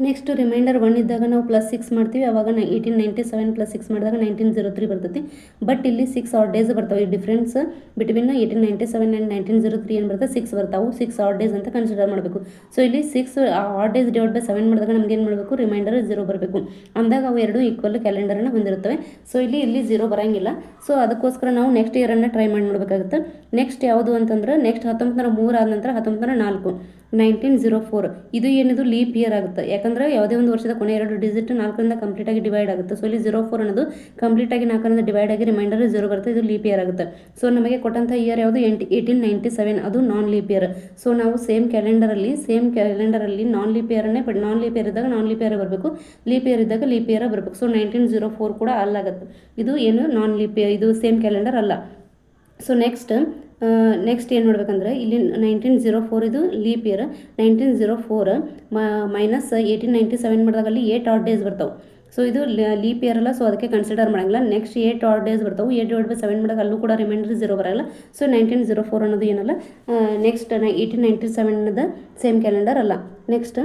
Next reminder 1 ಇದ್ದಾಗ ನಾವು +6 ಮಾಡ್ತೀವಿ, ಅವಾಗ 1897 +6 ಮಾಡಿದಾಗ 1903 ಬರ್ತೈತಿ. ಬಟ್ ಇಲ್ಲಿ 6 ಆಡ್ ಡೇಸ್ ಬರ್ತಾವೆ. ಈ ಡಿಫ್ರೆನ್ಸ್ ಬಿಟ್ವೀನ್ 1897 ಆ್ಯಂಡ್ 1903 ಏನು ಬರ್ತದೆ, 6 ಬರ್ತಾವೆ. 6 ಆಡ್ ಡೇಸ್ ಅಂತ ಕನ್ಸಿಡರ್ ಮಾಡಬೇಕು. ಸೊ ಇಲ್ಲಿ 6 ಆಡ್ ಡೇಸ್ ಡಿವೈಡ್ ಬೈ 7 ಮಾಡಿದಾಗ ನಮ್ಗೆ ಏನು ಮಾಡಬೇಕು, ರಿಮೈಂಡರ್ 0 ಬರಬೇಕು. ಅಂದಾಗ ಅವು ಎರಡು ಈಕ್ವಲ್ ಕ್ಯಾಲೆಂಡರನ್ನು ಹೊಂದಿರುತ್ತವೆ. ಸೊ ಇಲ್ಲಿ 0 ಬರೋಂಗಿಲ್ಲ. ಸೊ ಅದಕ್ಕೋಸ್ಕರ ನಾವು ನೆಕ್ಸ್ಟ್ ಇಯರನ್ನು ಟ್ರೈ ಮಾಡಿ ನೋಡಬೇಕಾಗುತ್ತೆ. ನೆಕ್ಸ್ಟ್ ಯಾವುದು ಅಂತಂದ್ರೆ ನೆಕ್ಸ್ಟ್ 1903 ಆದ ನಂತರ 1904 1904 ಇದು ಏನಿದು ಲೀಪ್ ಇಯರ್ ಆಗುತ್ತೆ. ಯಾಕಂದರೆ ಯಾವುದೇ ಒಂದು ವರ್ಷದ ಕೊನೆ 2 ಡಿಜಿಟ್ 4ರಿಂದ ಕಂಪ್ಲೀಟಾಗಿ ಡಿವೈಡ್ ಆಗುತ್ತೆ. ಸೊ ಇಲ್ಲಿ 04 ಅನ್ನೋದು ಕಂಪ್ಲೀಟಾಗಿ 4ರಿಂದ ಡಿವೈಡ್ ಆಗಿ ರಿಮೈಂಡರ್ 0 ಬರುತ್ತೆ. ಇದು ಲೀಪ್ ಇಯರ್ ಆಗುತ್ತೆ. ಸೊ ನಮಗೆ ಕೊಟ್ಟಂಥ ಇಯರ್ ಯಾವುದು 1897, ಅದು ನಾನ್ ಲೀಪ್ ಇಯರ್. ಸೊ ನಾವು ಸೇಮ್ ಕ್ಯಾಲೆಂಡರಲ್ಲಿ ನಾನ್ ಲೀಪ್ ಇಯರನ್ನೇ ನಾನ್ ಲೀಪ್ ಇಯರ್ ಇದ್ದಾಗ ನಾನ್ ಲೀಪ್ ಇಯರ್ ಬರಬೇಕು, ಲೀಪ್ ಇಯರ್ ಇದ್ದಾಗ ಲೀಪ್ ಇಯರ್ ಬರಬೇಕು. ಸೊ 1904 ಕೂಡ ಅಲ್ಲಾಗುತ್ತೆ. ಇದು ಏನು ನಾನ್ ಲೀಪ್ ಇಯರ್, ಇದು ಸೇಮ್ ಕ್ಯಾಲೆಂಡರ್ ಅಲ್ಲ. ಸೊ ನೆಕ್ಸ್ಟ್ ಏನು ಮಾಡಬೇಕಂದ್ರೆ ಇಲ್ಲಿ 1904 ಇದು ಲೀಪ್ ಇಯರ್. 1904 ಮೈನಸ್ 1897 ಮಾಡಿದಾಗ ಅಲ್ಲಿ 8 ಆಡ್ ಡೇಸ್ ಬರ್ತಾವೆ. ಸೊ ಇದು ಲೀಪ್ ಇಯರ್ ಅಲ್ಲ, ಸೊ ಅದಕ್ಕೆ ಕನ್ಸಿಡರ್ ಮಾಡಂಗಿಲ್ಲ. ನೆಕ್ಸ್ಟ್ 8 ಆಡ್ ಡೇಸ್ ಬರ್ತಾವೆ. 8 ಡಿವೈಡ್ ಬೈ 7 ಮಾಡಿದಾಗ ಅಲ್ಲೂ ಕೂಡ ರಿಮೈಂಡರ್ 0 ಬರೋಲ್ಲ. ಸೊ 1904 ಅನ್ನೋದು ಏನಲ್ಲ, ನೆಕ್ಸ್ಟ್ 1897 ಅನ್ನೋದು ಸೇಮ್ ಕ್ಯಾಲೆಂಡರ್ ಅಲ್ಲ. ನೆಕ್ಸ್ಟ್